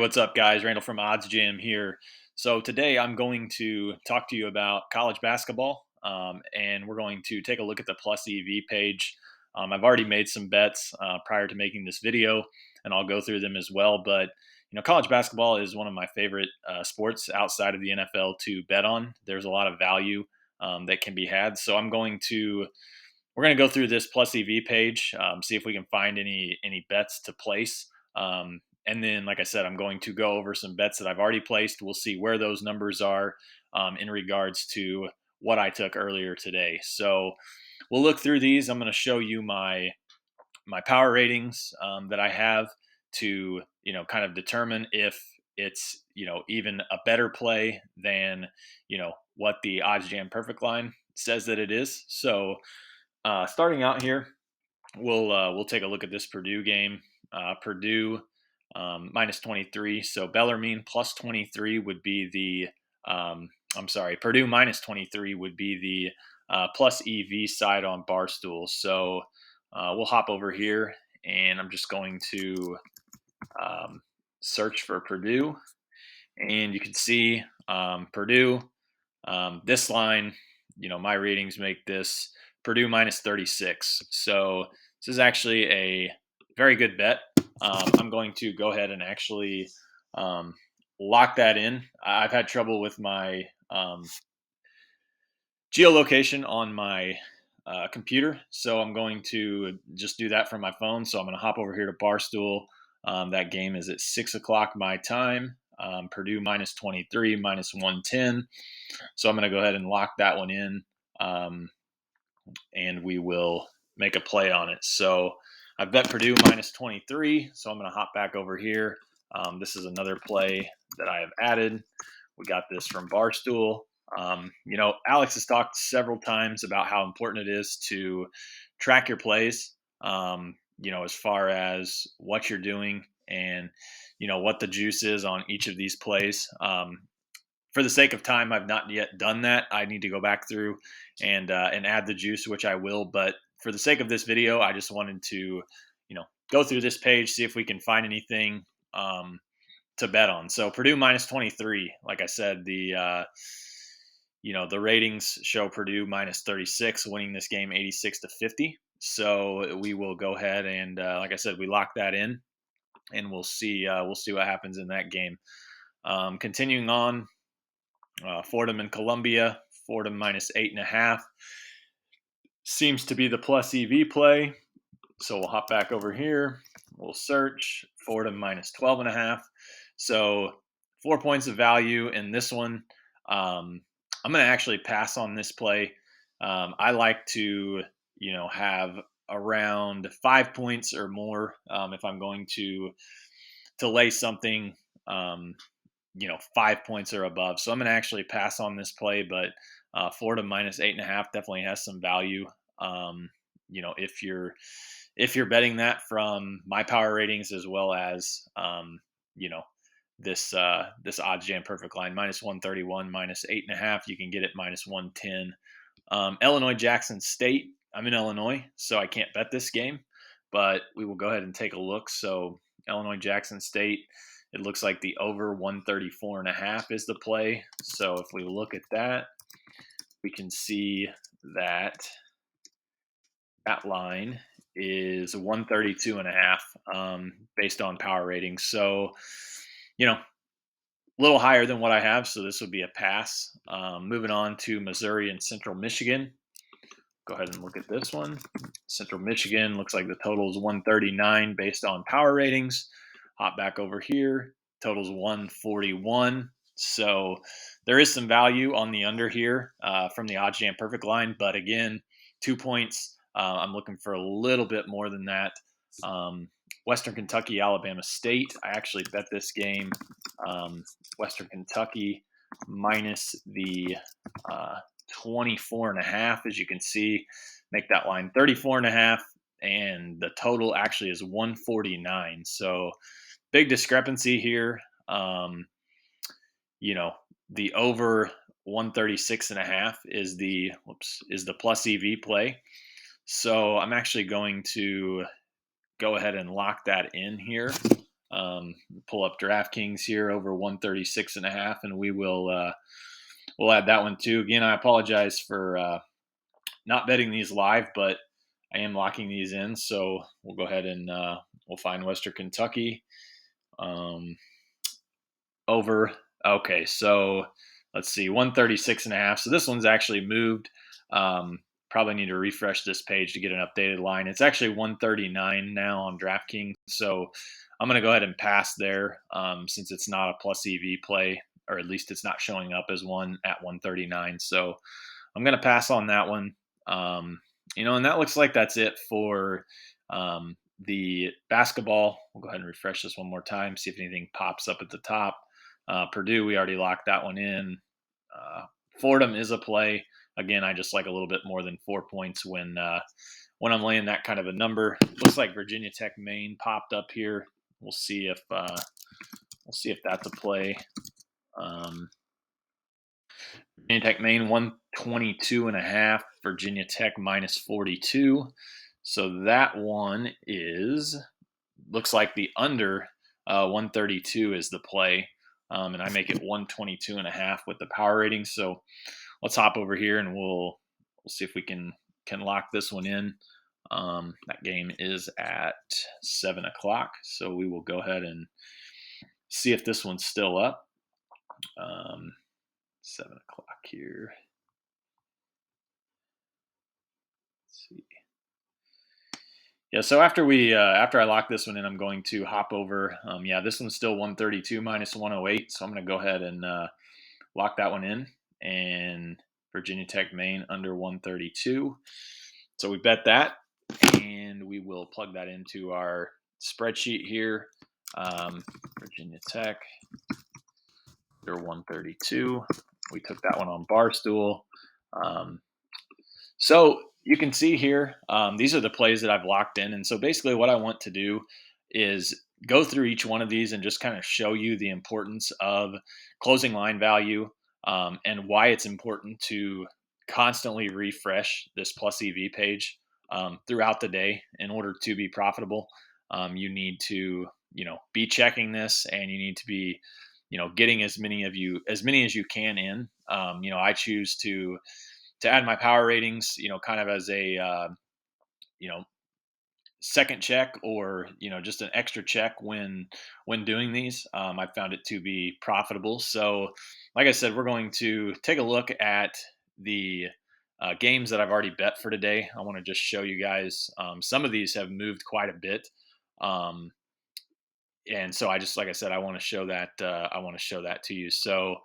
What's up, guys? Randall from OddsJam here. So today I'm going to talk to you about college basketball, and we're going to take a look at the Plus EV page. I've already made some bets prior to making this video, and I'll go through them as well. But college basketball is one of my favorite sports outside of the NFL to bet on. There's a lot of value that can be had. So we're going to go through this Plus EV page, see if we can find any bets to place. And then, like I said, I'm going to go over some bets that I've already placed. We'll see where those numbers are in regards to what I took earlier today. So we'll look through these. I'm going to show you my power ratings that I have to kind of determine if it's even a better play than what the OddsJam perfect line says that it is. So starting out here, we'll take a look at this Purdue game. Purdue minus 23. So Bellarmine plus 23 would be Purdue minus 23 would be the plus EV side on Barstool. So we'll hop over here, and I'm just going to search for Purdue, and you can see Purdue. This line, my ratings make this Purdue minus 36. So this is actually a very good bet. I'm going to go ahead and actually lock that in. I've had trouble with my geolocation on my computer, so I'm going to just do that from my phone. So I'm going to hop over here to Barstool. That game is at 6 o'clock my time. Purdue minus 23, minus 110. So I'm going to go ahead and lock that one in, and we will make a play on it. So I bet Purdue minus 23, so I'm going to hop back over here. This is another play that I have added. We got this from Barstool. Alex has talked several times about how important it is to track your plays, as far as what you're doing and, what the juice is on each of these plays. For the sake of time, I've not yet done that. I need to go back through and add the juice, which I will. But for the sake of this video, I just wanted to, go through this page, see if we can find anything to bet on. So Purdue minus 23. Like I said, the ratings show Purdue minus 36, winning this game 86-50. So we will go ahead and, like I said, we lock that in, and we'll see what happens in that game. Continuing on. Fordham and Columbia, Fordham minus 8.5 seems to be the plus EV play. So we'll hop back over here. We'll search Fordham minus 12.5. So 4 points of value in this one. I'm going to actually pass on this play. I like to, have around 5 points or more if I'm going to lay something. 5 points or above. So I'm going to actually pass on this play, but Florida minus 8.5 definitely has some value. If you're betting that from my power ratings as well as this OddsJam perfect line minus 131 minus 8.5, you can get it minus 110. Illinois Jackson State. I'm in Illinois, so I can't bet this game, but we will go ahead and take a look. So Illinois Jackson State. It looks like the over 134.5 is the play. So if we look at that, we can see that line is 132.5 based on power ratings. So, a little higher than what I have. So this would be a pass. Moving on to Missouri and Central Michigan. Go ahead and look at this one. Central Michigan looks like the total is 139 based on power ratings. Hop back over here. Totals 141. So there is some value on the under here from the OddsJam perfect line. But again, 2 points. I'm looking for a little bit more than that. Western Kentucky, Alabama State. I actually bet this game. Western Kentucky minus the 24.5, as you can see. Make that line 34.5. And the total actually is 149. So big discrepancy here. The over 136.5 is the plus EV play. So I'm actually going to go ahead and lock that in here. Pull up DraftKings here over 136.5, and we'll add that one too. Again, I apologize for not betting these live, but I am locking these in. So we'll go ahead and we'll find Western Kentucky over. Okay, so let's see, 136.5. So this one's actually moved. Probably need to refresh this page to get an updated line. It's actually 139 now on DraftKings. So I'm going to go ahead and pass there since it's not a plus EV play, or at least it's not showing up as one at 139. So I'm going to pass on that one. And that looks like that's it for the basketball. We'll go ahead and refresh this one more time, see if anything pops up at the top. Purdue, we already locked that one in. Fordham is a play. Again, I just like a little bit more than 4 points when I'm laying that kind of a number. Looks like Virginia Tech Maine popped up here. We'll see if that's a play. Virginia Tech Maine 122.5. Virginia Tech minus 42. So that one looks like the under 132 is the play. And I make it 122.5 with the power rating. So let's hop over here and we'll see if we can lock this one in. That game is at 7 o'clock. So we will go ahead and see if this one's still up. 7 o'clock here. Let's see. Yeah, so after I lock this one in, I'm going to hop over. This one's still 132 minus 108. So I'm going to go ahead and lock that one in. And Virginia Tech Maine under 132. So we bet that, and we will plug that into our spreadsheet here. Virginia Tech under 132. We took that one on Barstool. So you can see here, these are the plays that I've locked in. And so basically what I want to do is go through each one of these and just kind of show you the importance of closing line value and why it's important to constantly refresh this plus EV page throughout the day in order to be profitable. You need to, be checking this, and you need to be, getting as many as you can in. I choose to add my power ratings, kind of as a, second check, or, just an extra check when doing these. I found it to be profitable. So like I said, we're going to take a look at the games that I've already bet for today. I want to just show you guys, some of these have moved quite a bit. And so like I said, I want to show that to you. So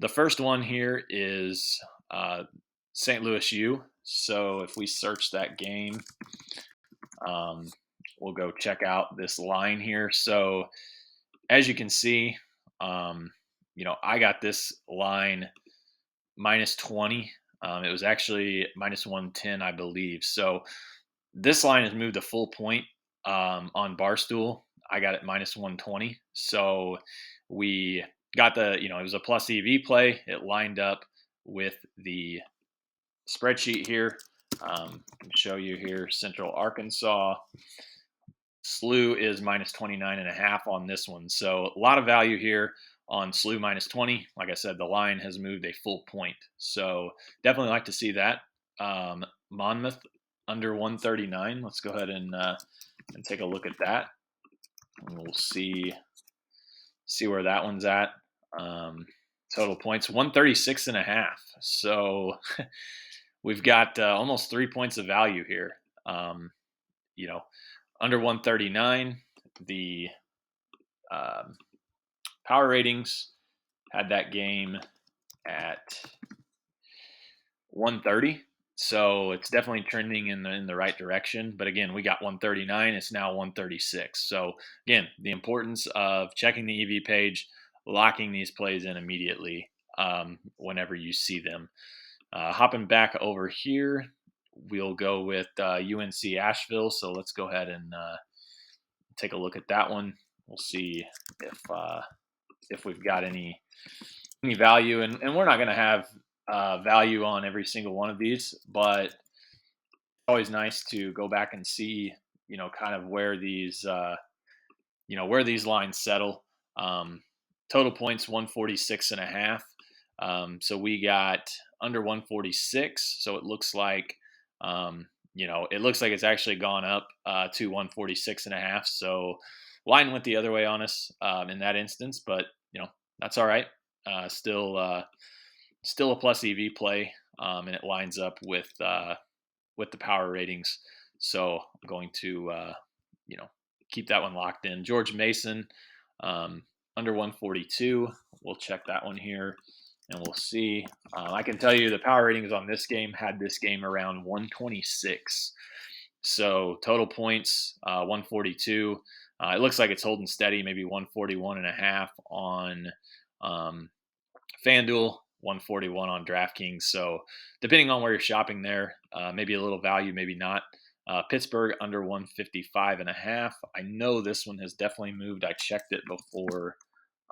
the first one here is St. Louis U. So if we search that game, we'll go check out this line here. So as you can see, I got this line minus 20. It was actually minus 110, I believe. So this line has moved a full point on Barstool. I got it minus 120. So we got it was a plus EV play. It lined up with the spreadsheet here. I can show you here, Central Arkansas. SLU is minus 29.5 on this one. So a lot of value here on SLU minus 20. Like I said, the line has moved a full point. So definitely like to see that. Monmouth under 139. Let's go ahead and take a look at that. And we'll see where that one's at. Total points 136.5. So we've got almost 3 points of value here. Under 139, the power ratings had that game at 130. So it's definitely trending in the right direction. But again, we got 139. It's now 136. So again, the importance of checking the EV page, locking these plays in immediately whenever you see them. Hopping back over here, we'll go with UNC Asheville. So let's go ahead and take a look at that one. We'll see if we've got any value, and we're not going to have value on every single one of these, but it's always nice to go back and see, kind of where these where these lines settle. Um, Total points 146.5. So we got under 146. So it looks like it's actually gone up to 146.5. So line went the other way on us in that instance, but that's all right. Still a plus EV play, and it lines up with the power ratings. So I'm going to you know keep that one locked in. George Mason um, under 142. We'll check that one here, and we'll see. I can tell you the power ratings on this game had this game around 126. So total points 142. It looks like it's holding steady, maybe 141.5 on um, FanDuel, 141 on DraftKings. So depending on where you're shopping there, maybe a little value, maybe not. Pittsburgh under 155.5. I know this one has definitely moved. I checked it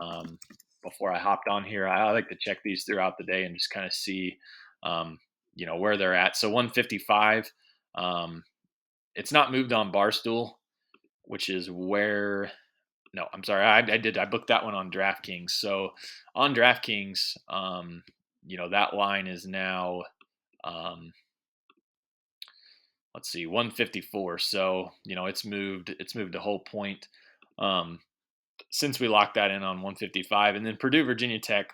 um, before I hopped on here. I like to check these throughout the day and just kind of see, where they're at. So 155. It's not moved on Barstool, which is where no, I'm sorry. I did. I booked that one on DraftKings. So on DraftKings, that line is now, um, let's see, 154. So it's moved. It's moved a whole point um, since we locked that in on 155. And then Purdue, Virginia Tech.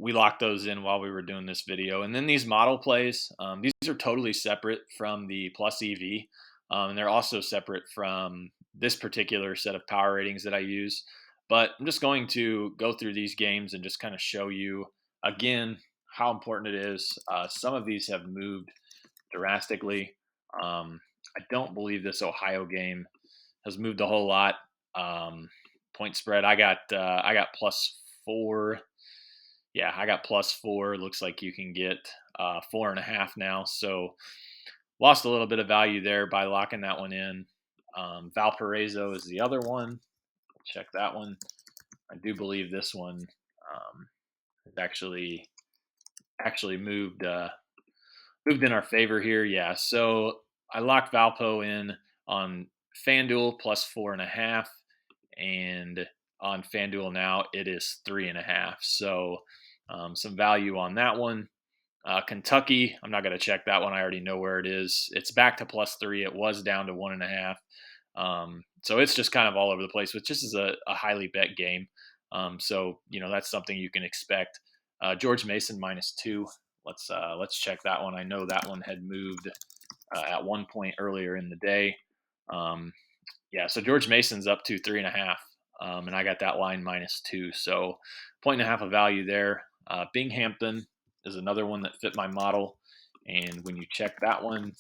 We locked those in while we were doing this video. And then these model plays, these are totally separate from the plus EV. And they're also separate from this particular set of power ratings that I use. But I'm just going to go through these games and just kind of show you again how important it is. Some of these have moved drastically. I don't believe this Ohio game has moved a whole lot. Point spread, I got +4. Yeah, I got +4. Looks like you can get 4.5 now. So lost a little bit of value there by locking that one in. Valparaiso is the other one. Check that one. I do believe this one has actually moved in our favor here. Yeah. So I locked Valpo in on FanDuel +4.5, and on FanDuel now it is 3.5. So some value on that one. Kentucky, I'm not going to check that one. I already know where it is. It's back to +3. It was down to 1.5. So it's just kind of all over the place, which just is a highly bet game. So that's something you can expect. George Mason -2. Let's check that one. I know that one had moved at one point earlier in the day. Yeah, so George Mason's up to 3.5, and I got that line -2. So 1.5 of value there. Binghamton is another one that fit my model, and when you check that one,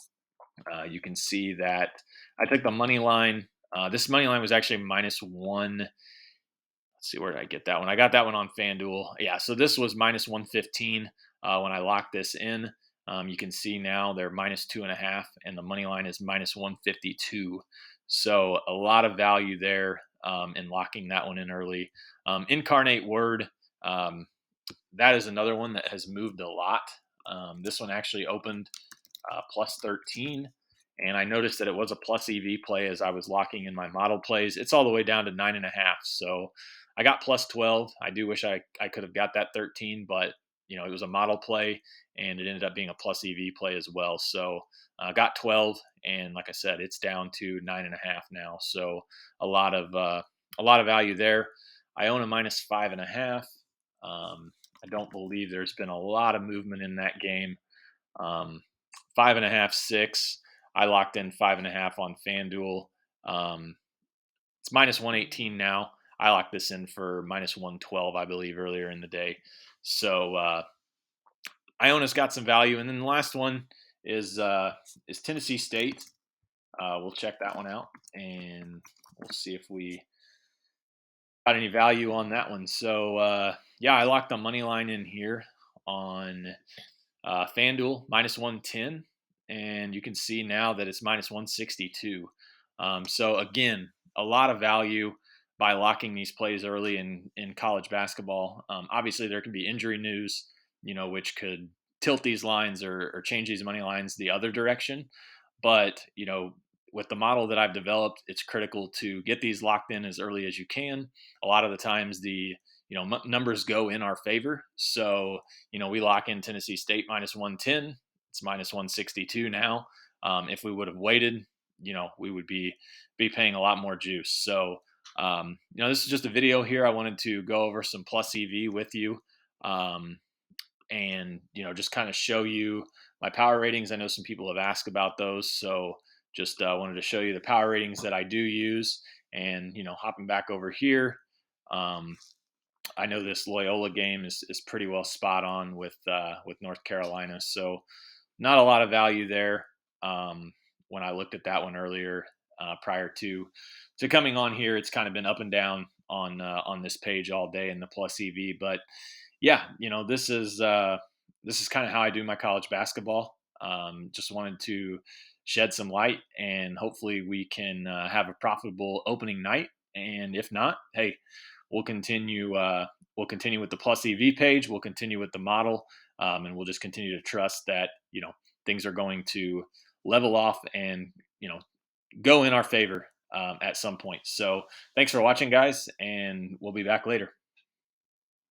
you can see that I took the money line. This money line was actually -1. Let's see, where did I get that one? I got that one on FanDuel. Yeah, so this was -115 when I locked this in. You can see now they're -2.5, and the money line is -152. So a lot of value there in locking that one in early. Incarnate Word, that is another one that has moved a lot. This one actually opened +13. And I noticed that it was a plus EV play as I was locking in my model plays. It's all the way down to 9.5. So I got +12. I do wish I could have got that 13, but it was a model play and it ended up being a plus EV play as well. So I got 12, and like I said, it's down to 9.5 now. So a lot of value there. I own a -5.5. I don't believe there's been a lot of movement in that game. 5.5, 6. I locked in 5.5 on FanDuel. It's -118 now. I locked this in for -112, I believe, earlier in the day. So Iona's got some value, and then the last one is Tennessee State. We'll check that one out, and we'll see if we got any value on that one. So yeah, I locked the money line in here on FanDuel -110, and you can see now that it's -162. So again, a lot of value by locking these plays early in college basketball. Obviously, there can be injury news, which could tilt these lines or change these money lines the other direction. But with the model that I've developed, it's critical to get these locked in as early as you can. A lot of the times the numbers go in our favor. So we lock in Tennessee State minus 110. It's minus 162 now. If we would have waited, we would be paying a lot more juice. So this is just a video here. I wanted to go over some plus EV with you. And just kind of show you my power ratings. I know some people have asked about those, so just wanted to show you the power ratings that I do use. And hopping back over here, um, I know this Loyola game is pretty well spot on with North Carolina, so not a lot of value there. When I looked at that one earlier, prior to coming on here, it's kind of been up and down on this page all day in the plus EV, but yeah, this is kind of how I do my college basketball. Just wanted to shed some light, and hopefully we can have a profitable opening night. And if not, hey, we'll continue. We'll continue with the plus EV page. We'll continue with the model, and we'll just continue to trust that things are going to level off and go in our favor at some point. So thanks for watching, guys, and we'll be back later.